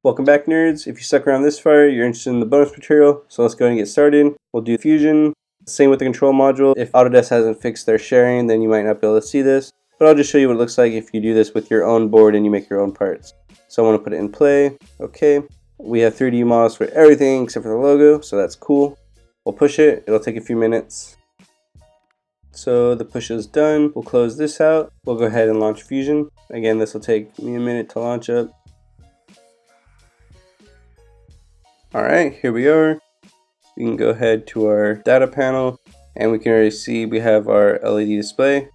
Welcome back, nerds. If you stuck around this far, you're interested in the bonus material, so let's go ahead and get started. We'll do fusion. Same with the control module. If Autodesk hasn't fixed their sharing, then you might not be able to see this, but I'll just show you what it looks like if you do this with your own board and you make your own parts. So I want to put it in play. Okay. We have 3D models for everything except for the logo, so that's cool. We'll push it. It'll take a few minutes. So the push is done. We'll close this out. We'll go ahead and launch Fusion. Again, this will take me a minute to launch up. Alright, here we are. We can go ahead to our data panel and we can already see we have our LED display.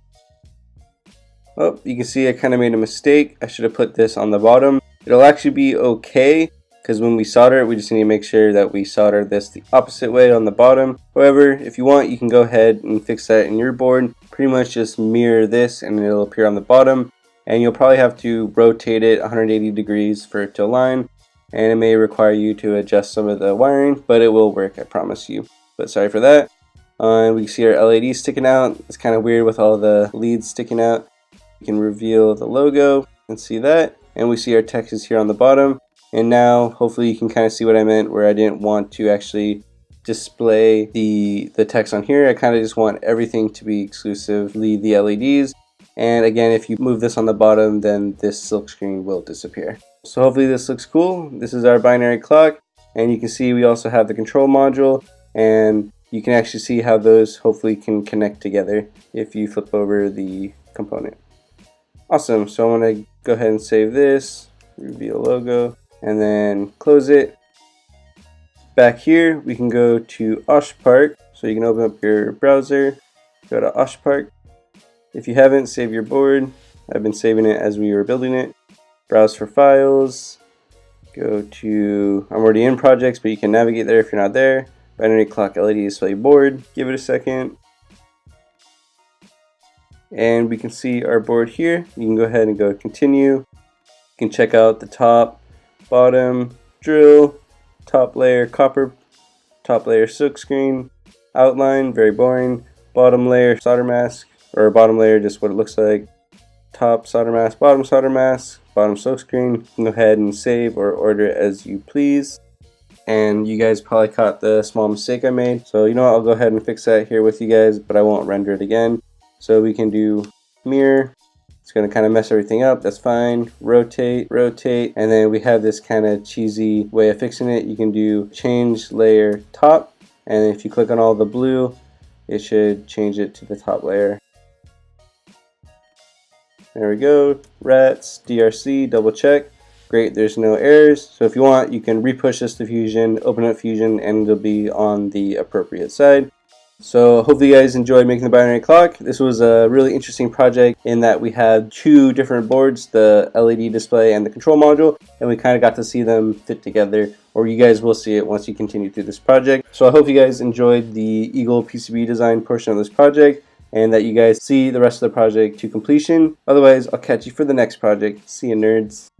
Oh, you can see I kind of made a mistake. I should have put this on the bottom. It'll actually be okay because when we solder it, we just need to make sure that we solder this the opposite way on the bottom. However, if you want, you can go ahead and fix that in your board. Pretty much just mirror this and it'll appear on the bottom. And you'll probably have to rotate it 180 degrees for it to align. And it may require you to adjust some of the wiring, but it will work, I promise you. But sorry for that. We can see our LED sticking out. It's kind of weird with all the leads sticking out. We can reveal the logo and see that. And we see our text is here on the bottom. And now, hopefully you can kind of see what I meant where I didn't want to actually display the text on here. I kind of just want everything to be exclusively the LEDs. And again, if you move this on the bottom, then this silk screen will disappear. So hopefully this looks cool. This is our binary clock, and you can see we also have the control module, and you can actually see how those hopefully can connect together if you flip over the component. Awesome. So I'm going to go ahead and save this, reveal logo, and then close it. Back here we can go to Arcatek, so you can open up your browser, go to Arcatek. If you haven't, save your board. I've been saving it as we were building it. Browse for files, go to, I'm already in projects, but you can navigate there if you're not there. Binary clock LED display board, give it a second. And we can see our board here. You can go ahead and go continue. You can check out the top, bottom, drill, top layer copper, top layer silk screen, outline, very boring, bottom layer solder mask, or bottom layer just what it looks like, top solder mask, bottom silk screen. You can go ahead and save or order it as you please. And you guys probably caught the small mistake I made, so you know what, I'll go ahead and fix that here with you guys, but I won't render it again. So we can do mirror. It's going to kind of mess everything up, that's fine. Rotate, and then we have this kind of cheesy way of fixing it. You can do change layer top, and if you click on all the blue, it should change it to the top layer. There we go, rats, DRC, double check. Great, there's no errors. So if you want, you can repush this to Fusion, open up Fusion, and it'll be on the appropriate side. So hopefully you guys enjoyed making the binary clock. This was a really interesting project in that we had two different boards, the LED display and the control module, and we kind of got to see them fit together, or you guys will see it once you continue through this project. So I hope you guys enjoyed the Eagle PCB design portion of this project, and that you guys see the rest of the project to completion. Otherwise, I'll catch you for the next project. See you, nerds.